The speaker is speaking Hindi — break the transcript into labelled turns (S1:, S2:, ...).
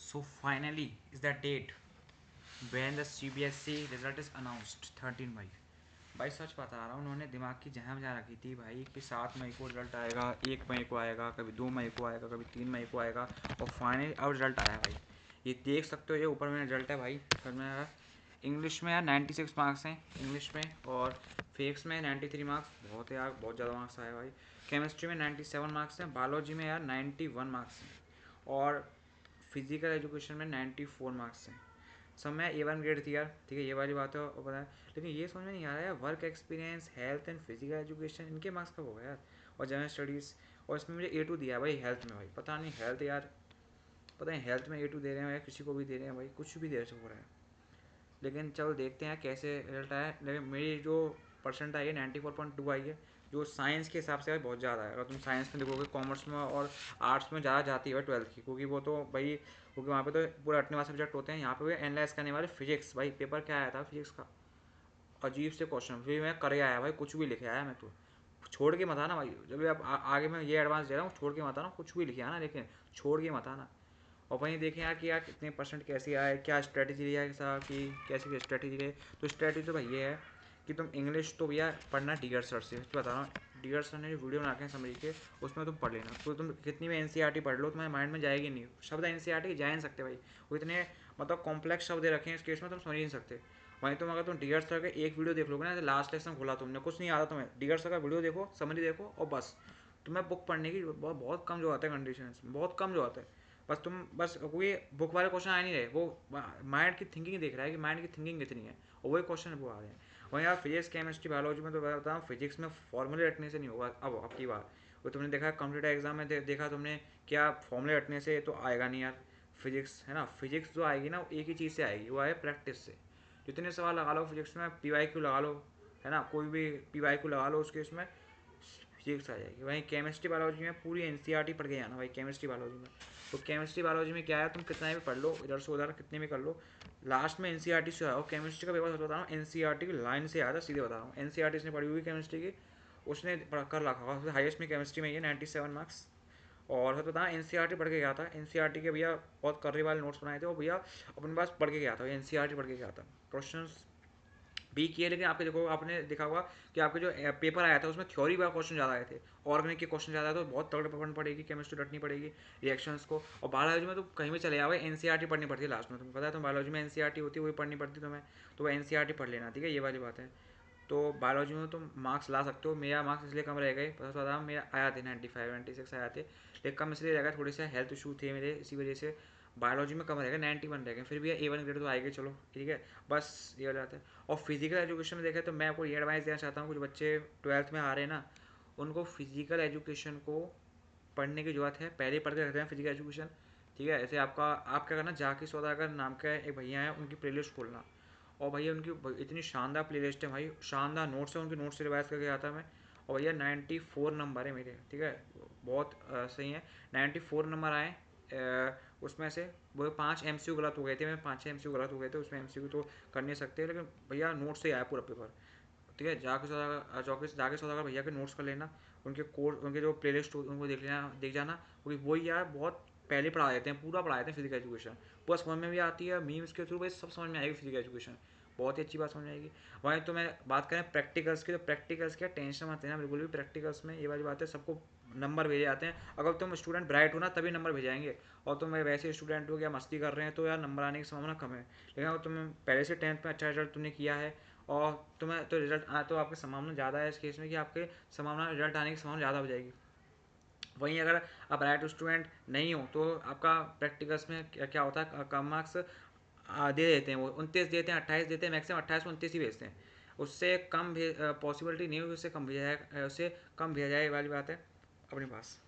S1: So finally is the date when the CBSE result is announced 13 मई। भाई सच बता रहा हूँ, उन्होंने दिमाग की जहाँ बजा रखी थी भाई कि 7 मई को रिजल्ट आएगा, 1 मई को आएगा, कभी 2 मई को आएगा, कभी 3 मई को आएगा, और फाइनली अब रिजल्ट आया भाई। ये देख सकते हो, ये ऊपर में रिजल्ट है भाई। सर में यार इंग्लिश में यार 96 मार्क्स हैं इंग्लिश में, और फिजिक्स में 93 मार्क्स। बहुत है यार, बहुत ज़्यादा मार्क्स आए भाई। केमिस्ट्री में 97 मार्क्स हैं, बायोलॉजी में यार 91 मार्क्स हैं, और फिजिकल एजुकेशन में 94 मार्क्स हैं। सब में A1 ग्रेड थी यार, ठीक है, ये वाली बात है और पता है। लेकिन ये समझ में नहीं आ रहा है, work experience, health and physical education, इनके मार्क्स कब हो गए यार, और जनरल स्टडीज़। और इसमें मुझे A2 दिया है भाई हेल्थ में। भाई पता नहीं हेल्थ यार, पता नहीं हेल्थ में A2 दे रहे हैं या किसी को भी दे रहे हैं भाई, कुछ भी दे हो रहा है। लेकिन चलो देखते हैं कैसे रिजल्ट आया। लेकिन मेरी जो परसेंट आई है 94.2 आई है, जो साइंस के हिसाब से भाई बहुत ज़्यादा है। अगर तुम साइंस में देखोगे, कॉमर्स में और आर्ट्स में ज़्यादा जाती है 12th की, क्योंकि वो तो भाई, क्योंकि वहाँ पे तो पूरा रटने वाले सब्जेक्ट होते हैं। यहाँ पे भी एनालाइज करने वाले फिजिक्स। भाई पेपर क्या आया था फिजिक्स का, अजीब से क्वेश्चन, फिर मैं करे आया भाई, कुछ भी लिखे आया मैं तो। छोड़ के मत आना भाई, जब भी आप आगे मैं ये एडवांस दे रहा हूँ, छोड़ के मत आना, कुछ भी लिखे आना, लेकिन छोड़ के मत आना। और वहीं देखें यार कि यार कितने परसेंट कैसे आए, क्या स्ट्रेटेजी लिया है साहब की, कैसी स्ट्रेटेजी रहे। तो स्ट्रेटेजी तो भाई ये है कि तुम इंग्लिश तो भैया पढ़ना डीगर सर से, तो बता रहा हूँ। डीगर सर ने जो वीडियो बना के समझ के, उसमें तुम पढ़ लेना। तो तुम कितनी भी एनसीईआरटी पढ़ लो, तुम्हारे माइंड में जाएगी नहीं। शब्द एनसीईआरटी जा नहीं सकते भाई, वो इतने मतलब कॉम्प्लेक्स शब्द रखे हैं इस केस में, तुम समझ नहीं सकते। वहीं तुम अगर तुम डीगर सर का एक वीडियो देख लोगे ना, लास्ट लेसन खोला तुमने, कुछ नहीं आता तुम्हें, डीगर सर का वीडियो देखो, समझ देखो, और बस तुम्हें बुक पढ़ने की बहुत बहुत कम जो आता है कंडीशन, बहुत कम जो आता है। बस तुम बस कोई बुक वाले क्वेश्चन आ नहीं रहे, वो माइंड की थिंकिंग देख रहा है कि माइंड की थिंकिंग कितनी है, और वही क्वेश्चन वो आ रहे हैं। वहीं यार फिजिक्स, केमिस्ट्री, बायोलॉजी में तो मैं बताऊँ, फिजिक्स में फॉर्मूले रटने से नहीं होगा अब की बार। वो तुमने देखा कॉम्पिटेटिव एग्जाम में देखा तुमने, क्या फॉर्मूले रटने से तो आएगा नहीं यार फिजिक्स, है ना। फिजिक्स जो आएगी ना, वो एक ही चीज़ से आएगी, वो आए प्रैक्टिस से। जितने सवाल लगा लो फिजिक्स में, PYQ लगा लो, है ना, कोई भी PYQ लगा लो, उसके इसमें फिजिक्स आ जाएगी। वहीं केमिस्ट्री बायोलॉजी में पूरी NCERT पढ़ के जाना भाई, केमिस्ट्री बायोलॉजी में। तो केमिस्ट्री बायोलॉजी में क्या है, तुम कितना भी पढ़ लो, इधर से उधर कितने भी कर लो, लास्ट में NCERT से आओ। केमिस्ट्री का पेपर बता रहा हूँ, NCERT की लाइन से आया था, सीधे बता रहा हूँ। NCERT ने पढ़ी हुई केमिस्ट्री की, उसने कर रखा हुआ हाईएस्ट में केमिस्ट्री में, ये 97 मार्क्स। और सच बताना, NCERT पढ़ के गया था। NCERT के भैया बहुत कर्रे वाले नोट्स बनाए थे, वो भैया अपने पास पढ़ के गया था, NCERT पढ़ के गया था। क्वेश्चन भी किए, लेकिन आपके देखो, आपने देखा होगा कि आपके जो पेपर आया था उसमें थ्योरी वाले क्वेश्चन ज़्यादा आए थे, ऑर्गेनिक के क्वेश्चन ज़्यादा आए, तो बहुत तगड़े पढ़नी पड़ेगी, केमिस्ट्री रटनी पड़ेगी, रिएक्शंस को। और बायोलॉजी में तो कहीं भी चले जाओ, NCERT पढ़नी पड़ती है लास्ट में, तुमको पता है। तो बायोलॉजी में NCERT होती है, वही पढ़नी पड़ती है तुम्हें, तो वो NCERT पढ़ लेना, ठीक है, ये वाली बात है। तो बायोलॉजी में तुम मार्क्स ला सकते हो। मेरा मार्क्स इसलिए कम रह गए, पता था मेरा आया थे 95 96 आया थे, लेकिन कम इसलिए रह गया, थोड़े से हेल्थ इशू थे मेरे, इसी वजह से बायोलॉजी में कम रह गया, 91 रह गए। फिर भी A1 ग्रेड तो आएगी, चलो ठीक है, बस ये हो जाता है। और फिजिकल एजुकेशन में देखें तो मैं आपको ये एडवाइस देना चाहता हूँ, कुछ बच्चे 12th में आ रहे हैं ना, उनको फिजिकल एजुकेशन को पढ़ने की जरूरत है, पहले पढ़ के रखते हैं फिजिकल एजुकेशन, ठीक है। ऐसे आपका, आप क्या करना, जाकी सौदागर नाम का एक भैया है, उनकी प्लेलिस्ट खोलना, और भैया उनकी इतनी शानदार प्लेलिस्ट है भाई, शानदार नोट्स है, उनके नोट्स से रिवाइज करके आता मैं। और भैया 94 नंबर है मेरे, ठीक है, बहुत सही है। 94 नंबर आए, उसमें से वो 5 MCQ गलत हो गए थे, मैं 5-6 MCQ गलत हो गए थे उसमें, MCQ तो कर नहीं सकते, लेकिन भैया नोट्स से आया पूरा पेपर, ठीक है। जाके सौदागर भैया के नोट्स कर लेना, उनके कोर्स, उनके जो प्लेलिस्ट उनको देख लेना, देख जाना, क्योंकि वही यार बहुत पहले पढ़ा देते हैं, पूरा पढ़ा देते हैं फिजिकल एजुकेशन, पूरा समझ में भी आती है, मीम्स के थ्रू भाई सब समझ में आएगी फिजिकल एजुकेशन, बहुत ही अच्छी बात समझ में आएगी। वहीं तो मैं बात करें प्रैक्टिकल्स की, तो प्रैक्टिकल्स क्या टेंशन मत लेना बिल्कुल भी, प्रैक्टिकल्स में ये वाली बात है, सबको नंबर भेजे जाते हैं। अगर तुम स्टूडेंट ब्राइट हो ना, तभी नंबर भेजाएंगे, और तुम वैसे स्टूडेंट हो या मस्ती कर रहे हैं, तो यार नंबर आने की संभावना कम है। लेकिन अगर तुम पहले से 10th में अच्छा रिजल्ट तुमने किया है, और तुम्हें तो रिजल्ट तो आपकी संभावना ज़्यादा है इस केस में कि आपके संभावना रिजल्ट आने की संभावना ज़्यादा हो जाएगी। वहीं अगर आप राइट स्टूडेंट नहीं हो, तो आपका प्रैक्टिकल्स में क्या होता है, कम मार्क्स दे देते हैं, वो 29 देते हैं, 28 देते हैं, मैक्सिमम 28 29 ही भेजते हैं। उससे कम पॉसिबिलिटी नहीं होगी, उससे कम भेजा जाए, उससे कम भेजा जाए वाली बात है अपने पास।